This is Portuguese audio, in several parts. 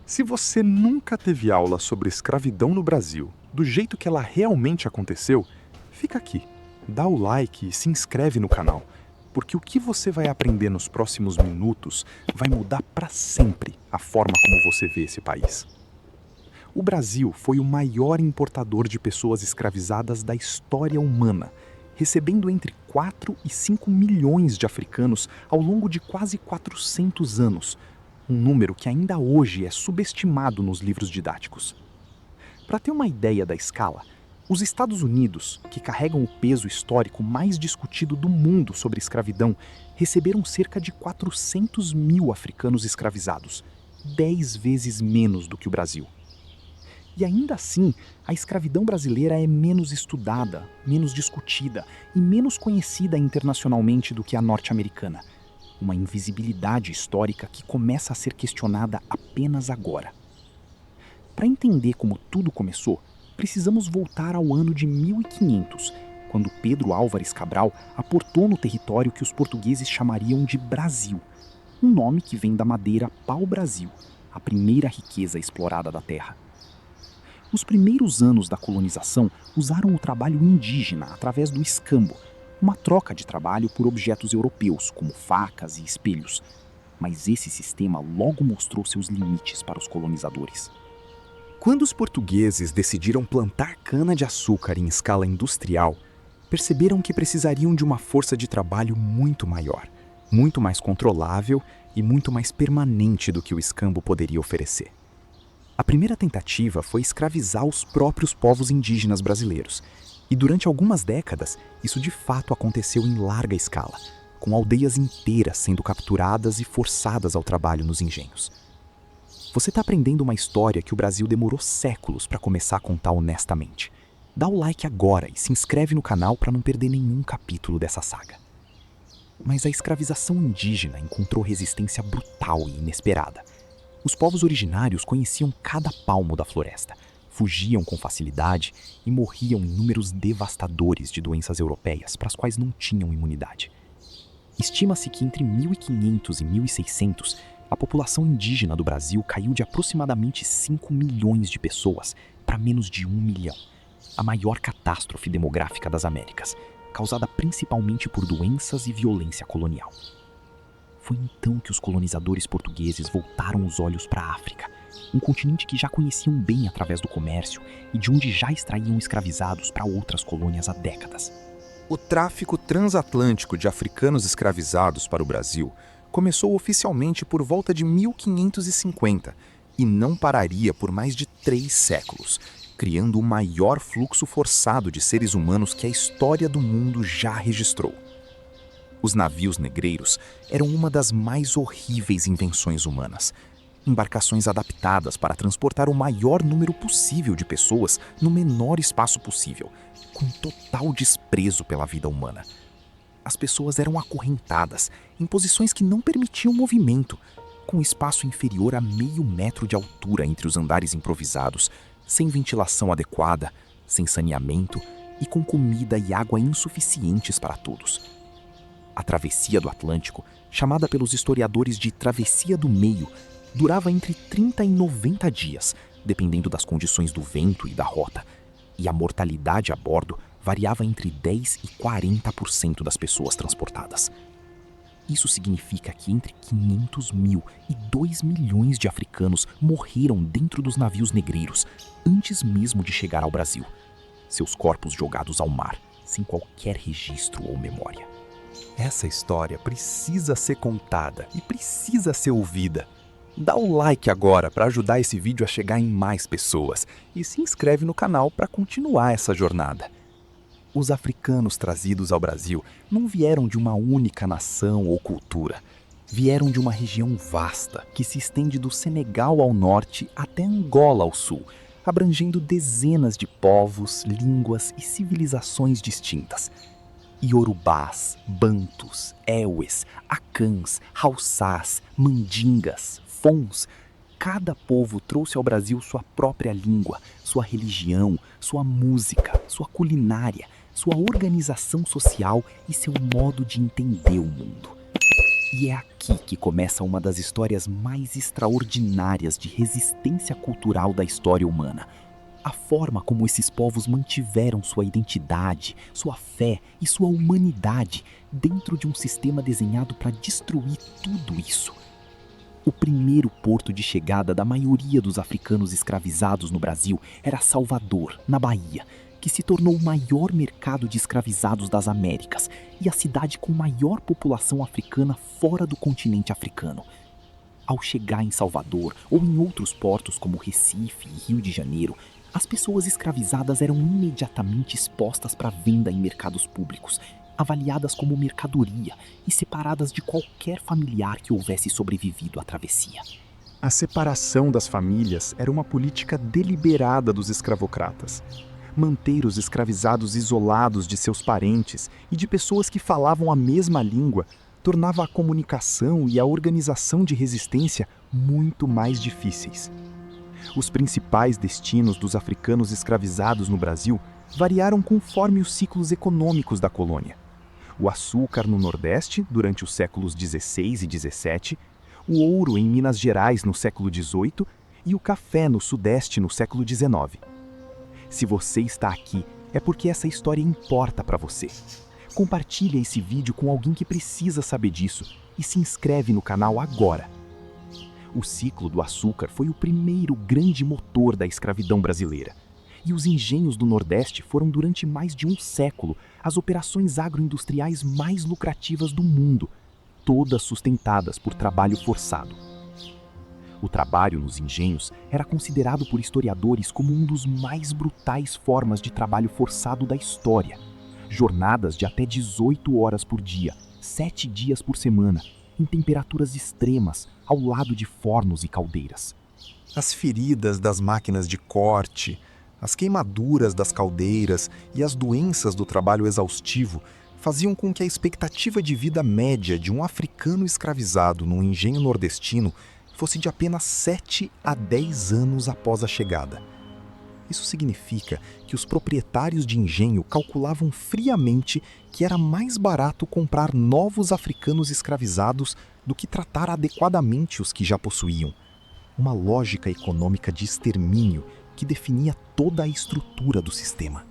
Se você nunca teve aula sobre escravidão no Brasil, do jeito que ela realmente aconteceu, fica aqui, dá o like e se inscreve no canal, porque o que você vai aprender nos próximos minutos vai mudar para sempre a forma como você vê esse país. O Brasil foi o maior importador de pessoas escravizadas da história humana, recebendo entre 4 e 5 milhões de africanos ao longo de quase 400 anos, um número que ainda hoje é subestimado nos livros didáticos. Para ter uma ideia da escala, os Estados Unidos, que carregam o peso histórico mais discutido do mundo sobre escravidão, receberam cerca de 400 mil africanos escravizados, 10 vezes menos do que o Brasil. E ainda assim, a escravidão brasileira é menos estudada, menos discutida e menos conhecida internacionalmente do que a norte-americana. Uma invisibilidade histórica que começa a ser questionada apenas agora. Para entender como tudo começou, precisamos voltar ao ano de 1500, quando Pedro Álvares Cabral aportou no território que os portugueses chamariam de Brasil, um nome que vem da madeira pau-brasil, a primeira riqueza explorada da terra. Os primeiros anos da colonização usaram o trabalho indígena através do escambo, uma troca de trabalho por objetos europeus, como facas e espelhos. Mas esse sistema logo mostrou seus limites para os colonizadores. Quando os portugueses decidiram plantar cana-de-açúcar em escala industrial, perceberam que precisariam de uma força de trabalho muito maior, muito mais controlável e muito mais permanente do que o escambo poderia oferecer. A primeira tentativa foi escravizar os próprios povos indígenas brasileiros. E durante algumas décadas, isso de fato aconteceu em larga escala, com aldeias inteiras sendo capturadas e forçadas ao trabalho nos engenhos. Você está aprendendo uma história que o Brasil demorou séculos para começar a contar honestamente. Dá o like agora e se inscreve no canal para não perder nenhum capítulo dessa saga. Mas a escravização indígena encontrou resistência brutal e inesperada. Os povos originários conheciam cada palmo da floresta, fugiam com facilidade e morriam em números devastadores de doenças europeias para as quais não tinham imunidade. Estima-se que entre 1500 e 1600, a população indígena do Brasil caiu de aproximadamente 5 milhões de pessoas para menos de 1 milhão, a maior catástrofe demográfica das Américas, causada principalmente por doenças e violência colonial. Foi então que os colonizadores portugueses voltaram os olhos para a África, um continente que já conheciam bem através do comércio e de onde já extraíam escravizados para outras colônias há décadas. O tráfico transatlântico de africanos escravizados para o Brasil começou oficialmente por volta de 1550 e não pararia por mais de 3 séculos, criando o maior fluxo forçado de seres humanos que a história do mundo já registrou. Os navios negreiros eram uma das mais horríveis invenções humanas. Embarcações adaptadas para transportar o maior número possível de pessoas no menor espaço possível, com total desprezo pela vida humana. As pessoas eram acorrentadas em posições que não permitiam movimento, com espaço inferior a meio metro de altura entre os andares improvisados, sem ventilação adequada, sem saneamento e com comida e água insuficientes para todos. A travessia do Atlântico, chamada pelos historiadores de Travessia do Meio, durava entre 30 e 90 dias, dependendo das condições do vento e da rota, e a mortalidade a bordo variava entre 10 e 40% das pessoas transportadas. Isso significa que entre 500 mil e 2 milhões de africanos morreram dentro dos navios negreiros antes mesmo de chegar ao Brasil, seus corpos jogados ao mar, sem qualquer registro ou memória. Essa história precisa ser contada e precisa ser ouvida. Dá o like agora para ajudar esse vídeo a chegar em mais pessoas e se inscreve no canal para continuar essa jornada. Os africanos trazidos ao Brasil não vieram de uma única nação ou cultura. Vieram de uma região vasta que se estende do Senegal ao norte até Angola ao sul, abrangendo dezenas de povos, línguas e civilizações distintas. Iorubás, Bantus, Ewes, Acãs, Haussás, Mandingas, Fons. Cada povo trouxe ao Brasil sua própria língua, sua religião, sua música, sua culinária, sua organização social e seu modo de entender o mundo. E é aqui que começa uma das histórias mais extraordinárias de resistência cultural da história humana. A forma como esses povos mantiveram sua identidade, sua fé e sua humanidade dentro de um sistema desenhado para destruir tudo isso. O primeiro porto de chegada da maioria dos africanos escravizados no Brasil era Salvador, na Bahia, que se tornou o maior mercado de escravizados das Américas e a cidade com maior população africana fora do continente africano. Ao chegar em Salvador ou em outros portos como Recife e Rio de Janeiro, as pessoas escravizadas eram imediatamente expostas para venda em mercados públicos, avaliadas como mercadoria e separadas de qualquer familiar que houvesse sobrevivido à travessia. A separação das famílias era uma política deliberada dos escravocratas. Manter os escravizados isolados de seus parentes e de pessoas que falavam a mesma língua tornava a comunicação e a organização de resistência muito mais difíceis. Os principais destinos dos africanos escravizados no Brasil variaram conforme os ciclos econômicos da colônia. O açúcar no Nordeste, durante os séculos XVI e XVII, o ouro em Minas Gerais no século XVIII e o café no Sudeste no século XIX. Se você está aqui, é porque essa história importa para você. Compartilhe esse vídeo com alguém que precisa saber disso e se inscreve no canal agora. O ciclo do açúcar foi o primeiro grande motor da escravidão brasileira. E os engenhos do Nordeste foram durante mais de um século as operações agroindustriais mais lucrativas do mundo, todas sustentadas por trabalho forçado. O trabalho nos engenhos era considerado por historiadores como um dos mais brutais formas de trabalho forçado da história. Jornadas de até 18 horas por dia, 7 dias por semana, em temperaturas extremas, ao lado de fornos e caldeiras. As feridas das máquinas de corte, as queimaduras das caldeiras e as doenças do trabalho exaustivo faziam com que a expectativa de vida média de um africano escravizado num engenho nordestino fosse de apenas 7 a 10 anos após a chegada. Isso significa que os proprietários de engenho calculavam friamente que era mais barato comprar novos africanos escravizados do que tratar adequadamente os que já possuíam. Uma lógica econômica de extermínio que definia toda a estrutura do sistema.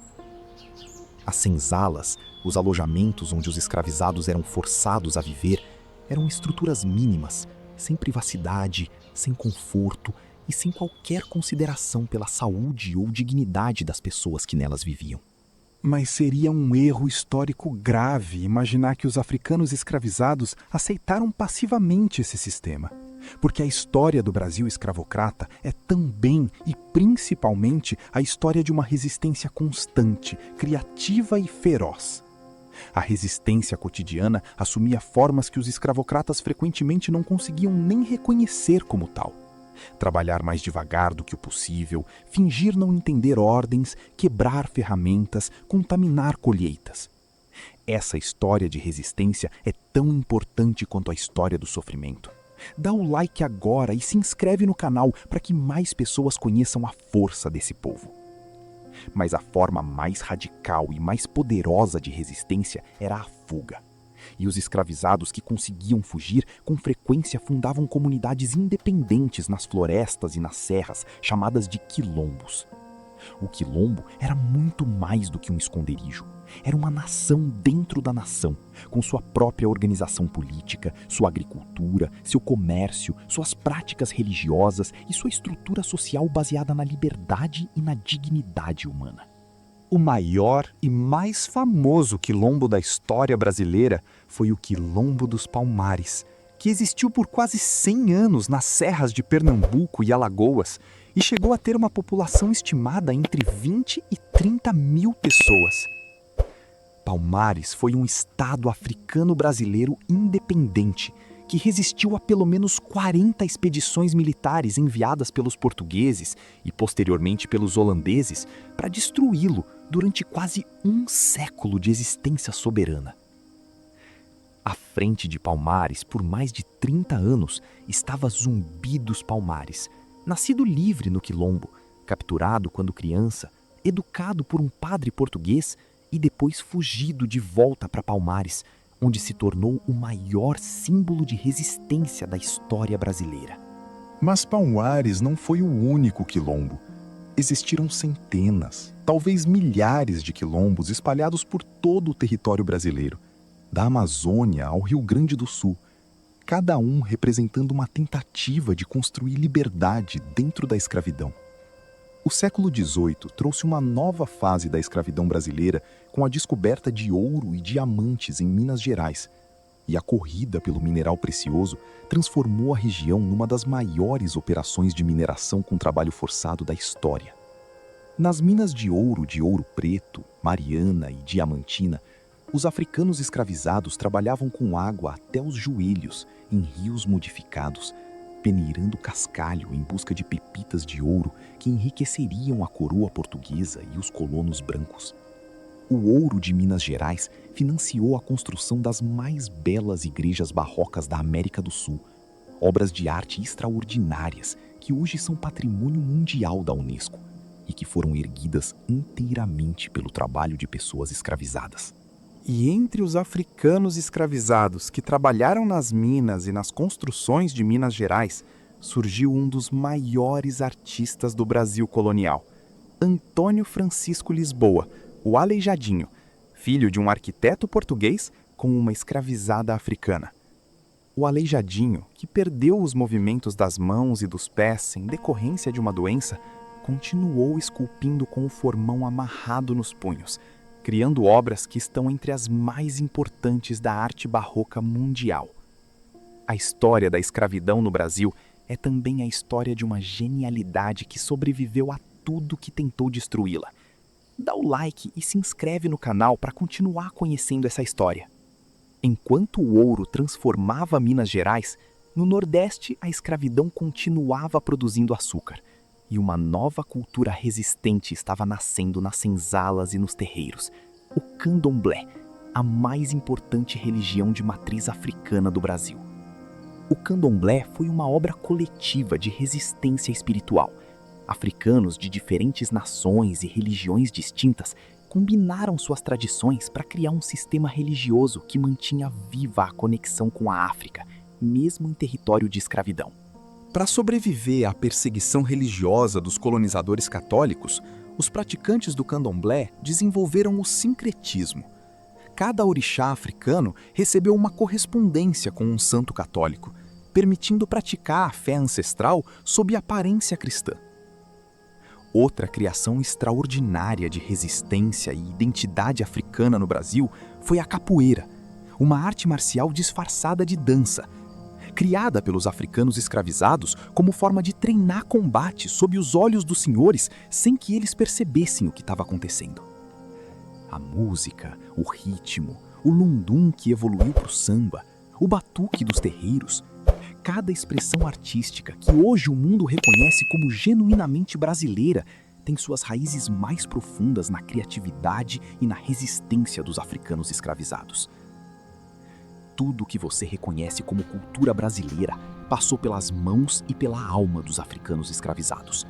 As senzalas, os alojamentos onde os escravizados eram forçados a viver, eram estruturas mínimas, sem privacidade, sem conforto e sem qualquer consideração pela saúde ou dignidade das pessoas que nelas viviam. Mas seria um erro histórico grave imaginar que os africanos escravizados aceitaram passivamente esse sistema. Porque a história do Brasil escravocrata é também e principalmente a história de uma resistência constante, criativa e feroz. A resistência cotidiana assumia formas que os escravocratas frequentemente não conseguiam nem reconhecer como tal. Trabalhar mais devagar do que o possível, fingir não entender ordens, quebrar ferramentas, contaminar colheitas. Essa história de resistência é tão importante quanto a história do sofrimento. Dá o like agora e se inscreve no canal para que mais pessoas conheçam a força desse povo. Mas a forma mais radical e mais poderosa de resistência era a fuga. E os escravizados que conseguiam fugir com frequência fundavam comunidades independentes nas florestas e nas serras, chamadas de quilombos. O quilombo era muito mais do que um esconderijo. Era uma nação dentro da nação, com sua própria organização política, sua agricultura, seu comércio, suas práticas religiosas e sua estrutura social baseada na liberdade e na dignidade humana. O maior e mais famoso quilombo da história brasileira foi o Quilombo dos Palmares, que existiu por quase 100 anos nas serras de Pernambuco e Alagoas e chegou a ter uma população estimada entre 20 e 30 mil pessoas. Palmares foi um estado africano brasileiro independente que resistiu a pelo menos 40 expedições militares enviadas pelos portugueses e posteriormente pelos holandeses para destruí-lo durante quase um século de existência soberana. À frente de Palmares, por mais de 30 anos, estava Zumbi dos Palmares, nascido livre no Quilombo, capturado quando criança, educado por um padre português e depois fugido de volta para Palmares, onde se tornou o maior símbolo de resistência da história brasileira. Mas Palmares não foi o único quilombo. Existiram centenas, talvez milhares de quilombos espalhados por todo o território brasileiro, da Amazônia ao Rio Grande do Sul, cada um representando uma tentativa de construir liberdade dentro da escravidão. O século XVIII trouxe uma nova fase da escravidão brasileira com a descoberta de ouro e diamantes em Minas Gerais, e a corrida pelo mineral precioso transformou a região numa das maiores operações de mineração com trabalho forçado da história. Nas minas de Ouro Preto, Mariana e Diamantina, os africanos escravizados trabalhavam com água até os joelhos em rios modificados, peneirando cascalho em busca de pepitas de ouro que enriqueceriam a coroa portuguesa e os colonos brancos. O ouro de Minas Gerais financiou a construção das mais belas igrejas barrocas da América do Sul, obras de arte extraordinárias que hoje são patrimônio mundial da Unesco e que foram erguidas inteiramente pelo trabalho de pessoas escravizadas. E entre os africanos escravizados que trabalharam nas minas e nas construções de Minas Gerais, surgiu um dos maiores artistas do Brasil colonial, Antônio Francisco Lisboa, o Aleijadinho, filho de um arquiteto português com uma escravizada africana. O Aleijadinho, que perdeu os movimentos das mãos e dos pés em decorrência de uma doença, continuou esculpindo com o formão amarrado nos punhos, criando obras que estão entre as mais importantes da arte barroca mundial. A história da escravidão no Brasil é também a história de uma genialidade que sobreviveu a tudo que tentou destruí-la. Dá o like e se inscreve no canal para continuar conhecendo essa história. Enquanto o ouro transformava Minas Gerais, no Nordeste a escravidão continuava produzindo açúcar, e uma nova cultura resistente estava nascendo nas senzalas e nos terreiros, o candomblé, a mais importante religião de matriz africana do Brasil. O candomblé foi uma obra coletiva de resistência espiritual. Africanos de diferentes nações e religiões distintas combinaram suas tradições para criar um sistema religioso que mantinha viva a conexão com a África, mesmo em território de escravidão. Para sobreviver à perseguição religiosa dos colonizadores católicos, os praticantes do candomblé desenvolveram o sincretismo. Cada orixá africano recebeu uma correspondência com um santo católico, permitindo praticar a fé ancestral sob aparência cristã. Outra criação extraordinária de resistência e identidade africana no Brasil foi a capoeira, uma arte marcial disfarçada de dança, criada pelos africanos escravizados como forma de treinar combate sob os olhos dos senhores sem que eles percebessem o que estava acontecendo. A música, o ritmo, o lundum que evoluiu para o samba, o batuque dos terreiros, cada expressão artística que hoje o mundo reconhece como genuinamente brasileira tem suas raízes mais profundas na criatividade e na resistência dos africanos escravizados. Tudo que você reconhece como cultura brasileira passou pelas mãos e pela alma dos africanos escravizados.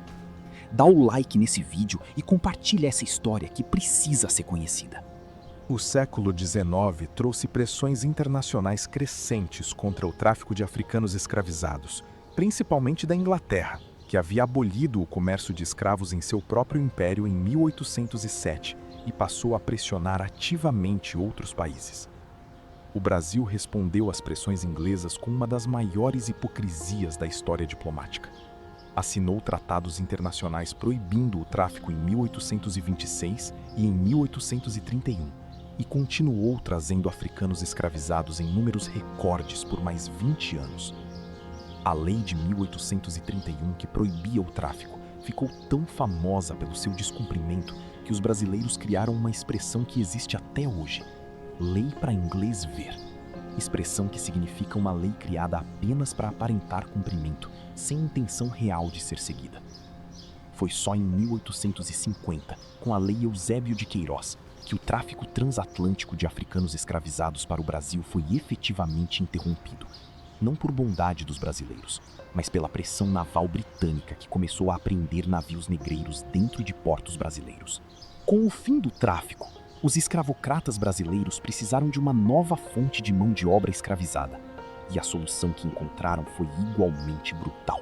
Dá o like nesse vídeo e compartilha essa história que precisa ser conhecida. O século XIX trouxe pressões internacionais crescentes contra o tráfico de africanos escravizados, principalmente da Inglaterra, que havia abolido o comércio de escravos em seu próprio império em 1807 e passou a pressionar ativamente outros países. O Brasil respondeu às pressões inglesas com uma das maiores hipocrisias da história diplomática. Assinou tratados internacionais proibindo o tráfico em 1826 e em 1831 e continuou trazendo africanos escravizados em números recordes por mais 20 anos. A lei de 1831 que proibia o tráfico ficou tão famosa pelo seu descumprimento que os brasileiros criaram uma expressão que existe até hoje: lei para inglês ver, expressão que significa uma lei criada apenas para aparentar cumprimento, sem intenção real de ser seguida. Foi só em 1850, com a Lei Eusébio de Queiroz, que o tráfico transatlântico de africanos escravizados para o Brasil foi efetivamente interrompido, não por bondade dos brasileiros, mas pela pressão naval britânica que começou a apreender navios negreiros dentro de portos brasileiros. Com o fim do tráfico, Os escravocratas brasileiros precisaram de uma nova fonte de mão de obra escravizada. E a solução que encontraram foi igualmente brutal: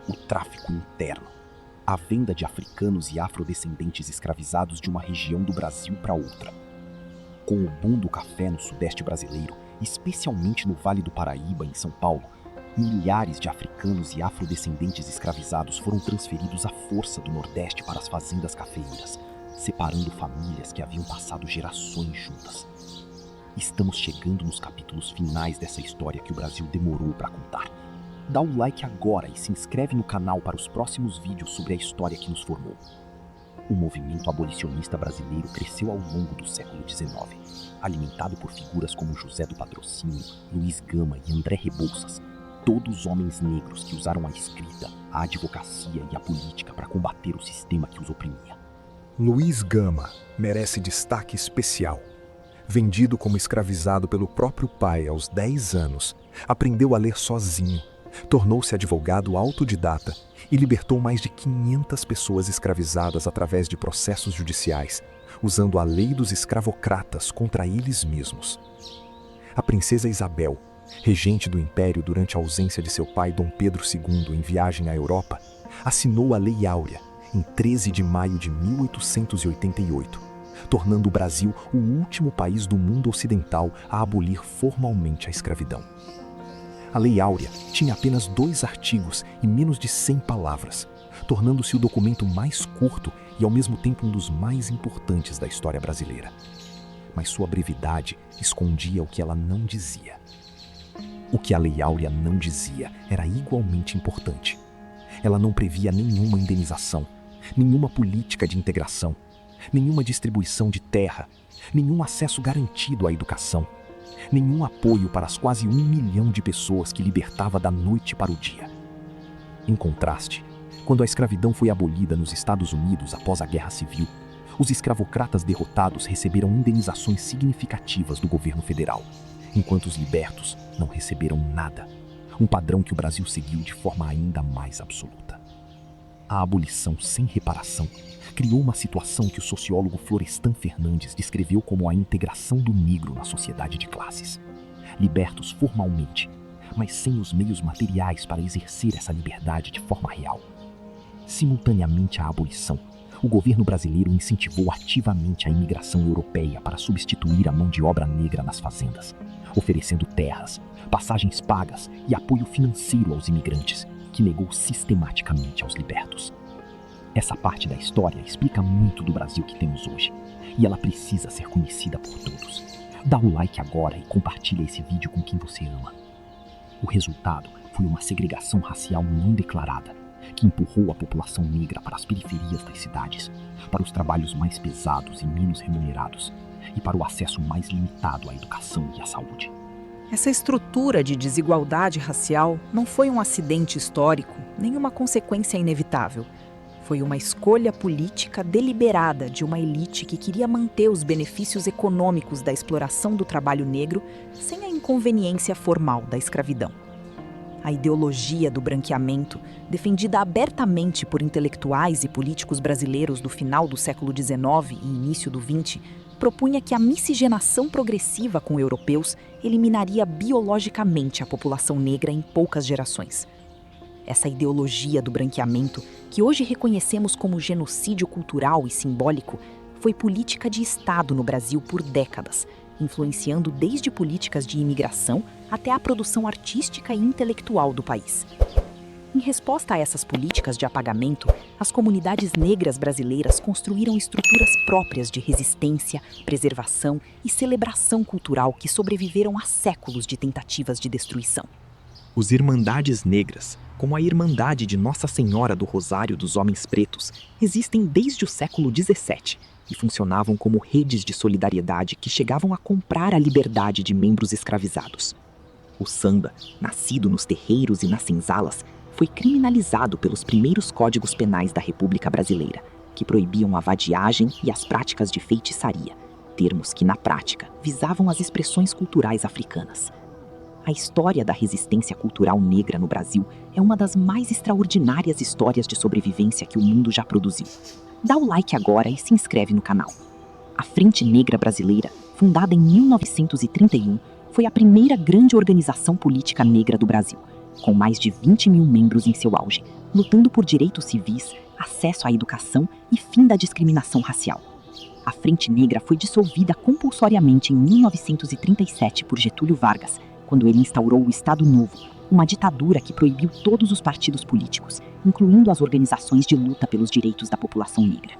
o tráfico interno. A venda de africanos e afrodescendentes escravizados de uma região do Brasil para outra. Com o boom do café no sudeste brasileiro, especialmente no Vale do Paraíba, em São Paulo, milhares de africanos e afrodescendentes escravizados foram transferidos à força do Nordeste para as fazendas cafeeiras, separando famílias que haviam passado gerações juntas. Estamos chegando nos capítulos finais dessa história que o Brasil demorou para contar. Dá o like agora e se inscreve no canal para os próximos vídeos sobre a história que nos formou. O movimento abolicionista brasileiro cresceu ao longo do século XIX, alimentado por figuras como José do Patrocínio, Luiz Gama e André Rebouças, todos homens negros que usaram a escrita, a advocacia e a política para combater o sistema que os oprimia. Luiz Gama merece destaque especial. Vendido como escravizado pelo próprio pai aos 10 anos, aprendeu a ler sozinho, tornou-se advogado autodidata e libertou mais de 500 pessoas escravizadas através de processos judiciais, usando a lei dos escravocratas contra eles mesmos. A princesa Isabel, regente do império durante a ausência de seu pai Dom Pedro II em viagem à Europa, assinou a Lei Áurea em 13 de maio de 1888, tornando o Brasil o último país do mundo ocidental a abolir formalmente a escravidão. A Lei Áurea tinha apenas 2 artigos e menos de 100 palavras, tornando-se o documento mais curto e ao mesmo tempo um dos mais importantes da história brasileira. Mas sua brevidade escondia o que ela não dizia. O que a Lei Áurea não dizia era igualmente importante. Ela não previa nenhuma indenização, nenhuma política de integração, nenhuma distribuição de terra, nenhum acesso garantido à educação, nenhum apoio para as quase 1 milhão de pessoas que libertava da noite para o dia. Em contraste, quando a escravidão foi abolida nos Estados Unidos após a Guerra Civil, os escravocratas derrotados receberam indenizações significativas do governo federal, enquanto os libertos não receberam nada, um padrão que o Brasil seguiu de forma ainda mais absoluta. A abolição sem reparação criou uma situação que o sociólogo Florestan Fernandes descreveu como a integração do negro na sociedade de classes. Libertos formalmente, mas sem os meios materiais para exercer essa liberdade de forma real. Simultaneamente à abolição, o governo brasileiro incentivou ativamente a imigração europeia para substituir a mão de obra negra nas fazendas, oferecendo terras, passagens pagas e apoio financeiro aos imigrantes, que negou sistematicamente aos libertos. Essa parte da história explica muito do Brasil que temos hoje, e ela precisa ser conhecida por todos. Dá o like agora e compartilha esse vídeo com quem você ama. O resultado foi uma segregação racial não declarada, que empurrou a população negra para as periferias das cidades, para os trabalhos mais pesados e menos remunerados, e para o acesso mais limitado à educação e à saúde. Essa estrutura de desigualdade racial não foi um acidente histórico, nem uma consequência inevitável. Foi uma escolha política deliberada de uma elite que queria manter os benefícios econômicos da exploração do trabalho negro sem a inconveniência formal da escravidão. A ideologia do branqueamento, defendida abertamente por intelectuais e políticos brasileiros do final do século XIX e início do XX, propunha que a miscigenação progressiva com europeus eliminaria biologicamente a população negra em poucas gerações. Essa ideologia do branqueamento, que hoje reconhecemos como genocídio cultural e simbólico, foi política de Estado no Brasil por décadas, influenciando desde políticas de imigração até a produção artística e intelectual do país. Em resposta a essas políticas de apagamento, as comunidades negras brasileiras construíram estruturas próprias de resistência, preservação e celebração cultural que sobreviveram a séculos de tentativas de destruição. Os Irmandades Negras, como a Irmandade de Nossa Senhora do Rosário dos Homens Pretos, existem desde o século XVII e funcionavam como redes de solidariedade que chegavam a comprar a liberdade de membros escravizados. O samba, nascido nos terreiros e nas senzalas, foi criminalizado pelos primeiros códigos penais da República Brasileira, que proibiam a vadiagem e as práticas de feitiçaria, termos que, na prática, visavam as expressões culturais africanas. A história da resistência cultural negra no Brasil é uma das mais extraordinárias histórias de sobrevivência que o mundo já produziu. Dá o like agora e se inscreve no canal. A Frente Negra Brasileira, fundada em 1931, foi a primeira grande organização política negra do Brasil, com mais de 20 mil membros em seu auge, lutando por direitos civis, acesso à educação e fim da discriminação racial. A Frente Negra foi dissolvida compulsoriamente em 1937 por Getúlio Vargas, quando ele instaurou o Estado Novo, uma ditadura que proibiu todos os partidos políticos, incluindo as organizações de luta pelos direitos da população negra.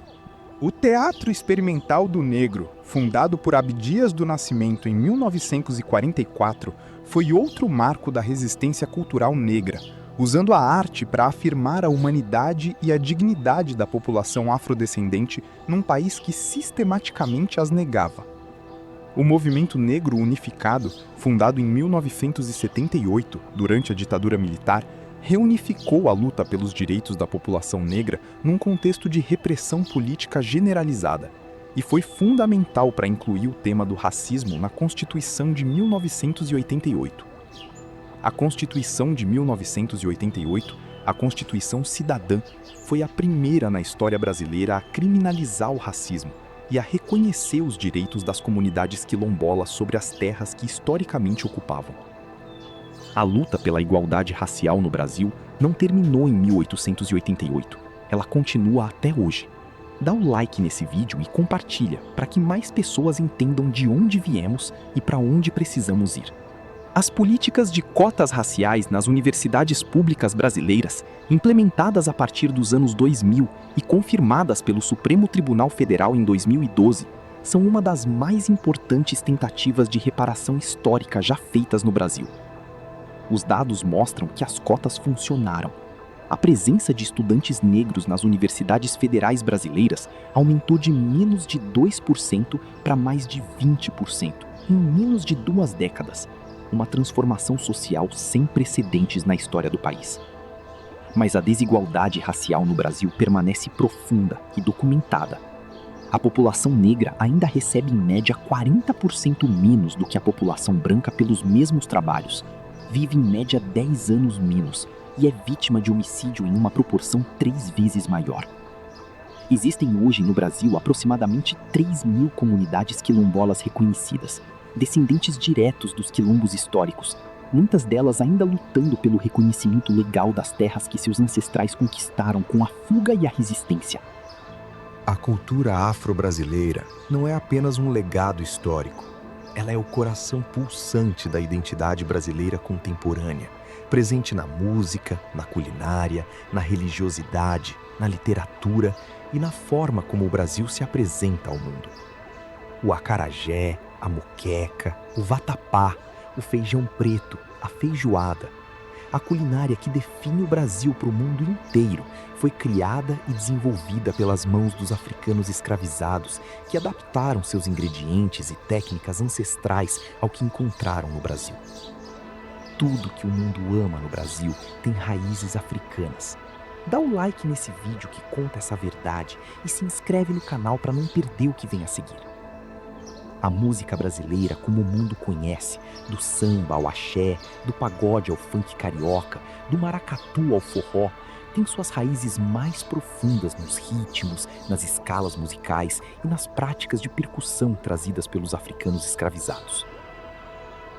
O Teatro Experimental do Negro, fundado por Abdias do Nascimento em 1944, foi outro marco da resistência cultural negra, usando a arte para afirmar a humanidade e a dignidade da população afrodescendente num país que sistematicamente as negava. O Movimento Negro Unificado, fundado em 1978, durante a ditadura militar, reunificou a luta pelos direitos da população negra num contexto de repressão política generalizada, e foi fundamental para incluir o tema do racismo na Constituição de 1988. A Constituição de 1988, a Constituição Cidadã, foi a primeira na história brasileira a criminalizar o racismo e a reconhecer os direitos das comunidades quilombolas sobre as terras que historicamente ocupavam. A luta pela igualdade racial no Brasil não terminou em 1888, ela continua até hoje. Dá o like nesse vídeo e compartilha para que mais pessoas entendam de onde viemos e para onde precisamos ir. As políticas de cotas raciais nas universidades públicas brasileiras, implementadas a partir dos anos 2000 e confirmadas pelo Supremo Tribunal Federal em 2012, são uma das mais importantes tentativas de reparação histórica já feitas no Brasil. Os dados mostram que as cotas funcionaram. A presença de estudantes negros nas universidades federais brasileiras aumentou de menos de 2% para mais de 20% em menos de 2 décadas. Uma transformação social sem precedentes na história do país. Mas a desigualdade racial no Brasil permanece profunda e documentada. A população negra ainda recebe em média 40% menos do que a população branca pelos mesmos trabalhos, vive em média 10 anos menos e é vítima de homicídio em uma proporção 3 vezes maior. Existem hoje no Brasil aproximadamente 3.000 comunidades quilombolas reconhecidas, descendentes diretos dos quilombos históricos, muitas delas ainda lutando pelo reconhecimento legal das terras que seus ancestrais conquistaram com a fuga e a resistência. A cultura afro-brasileira não é apenas um legado histórico. Ela é o coração pulsante da identidade brasileira contemporânea, presente na música, na culinária, na religiosidade, na literatura e na forma como o Brasil se apresenta ao mundo. O acarajé, a moqueca, o vatapá, o feijão preto, a feijoada. A culinária que define o Brasil para o mundo inteiro foi criada e desenvolvida pelas mãos dos africanos escravizados que adaptaram seus ingredientes e técnicas ancestrais ao que encontraram no Brasil. Tudo que o mundo ama no Brasil tem raízes africanas. Dá o like nesse vídeo que conta essa verdade e se inscreve no canal para não perder o que vem a seguir. A música brasileira, como o mundo conhece, do samba ao axé, do pagode ao funk carioca, do maracatu ao forró, tem suas raízes mais profundas nos ritmos, nas escalas musicais e nas práticas de percussão trazidas pelos africanos escravizados.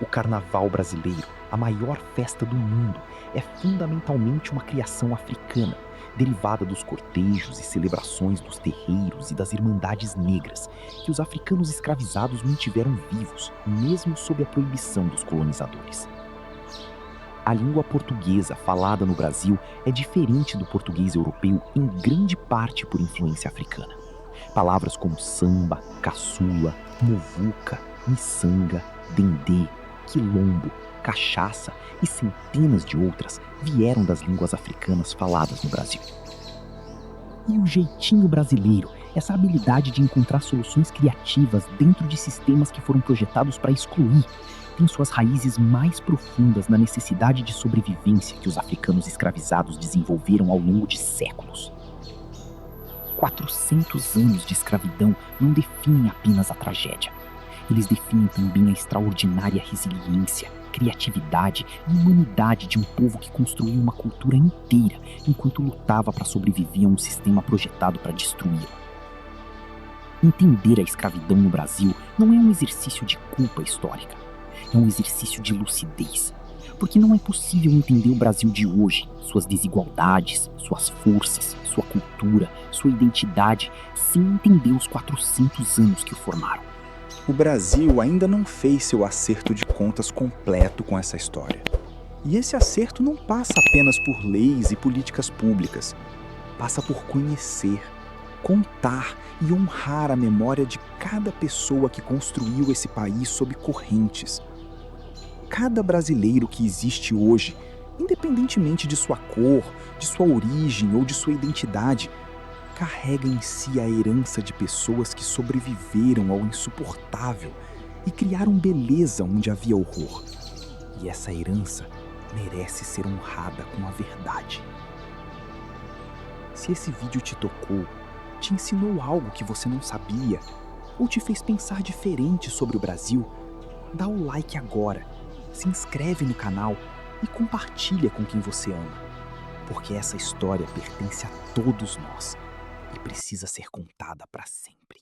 O Carnaval brasileiro, a maior festa do mundo, é fundamentalmente uma criação africana, derivada dos cortejos e celebrações dos terreiros e das irmandades negras, que os africanos escravizados mantiveram vivos, mesmo sob a proibição dos colonizadores. A língua portuguesa falada no Brasil é diferente do português europeu em grande parte por influência africana. Palavras como samba, caçula, muvuca, miçanga, dendê, quilombo, cachaça e centenas de outras vieram das línguas africanas faladas no Brasil. E o jeitinho brasileiro, essa habilidade de encontrar soluções criativas dentro de sistemas que foram projetados para excluir, tem suas raízes mais profundas na necessidade de sobrevivência que os africanos escravizados desenvolveram ao longo de séculos. 400 anos de escravidão não definem apenas a tragédia. Eles definem também a extraordinária resiliência, criatividade e humanidade de um povo que construiu uma cultura inteira enquanto lutava para sobreviver a um sistema projetado para destruí-la. Entender a escravidão no Brasil não é um exercício de culpa histórica, é um exercício de lucidez. Porque não é possível entender o Brasil de hoje, suas desigualdades, suas forças, sua cultura, sua identidade, sem entender os 400 anos que o formaram. O Brasil ainda não fez seu acerto de contas completo com essa história. E esse acerto não passa apenas por leis e políticas públicas. Passa por conhecer, contar e honrar a memória de cada pessoa que construiu esse país sob correntes. Cada brasileiro que existe hoje, independentemente de sua cor, de sua origem ou de sua identidade, carrega em si a herança de pessoas que sobreviveram ao insuportável e criaram beleza onde havia horror. E essa herança merece ser honrada com a verdade. Se esse vídeo te tocou, te ensinou algo que você não sabia, ou te fez pensar diferente sobre o Brasil, dá o like agora, se inscreve no canal e compartilha com quem você ama, porque essa história pertence a todos nós e precisa ser contada para sempre.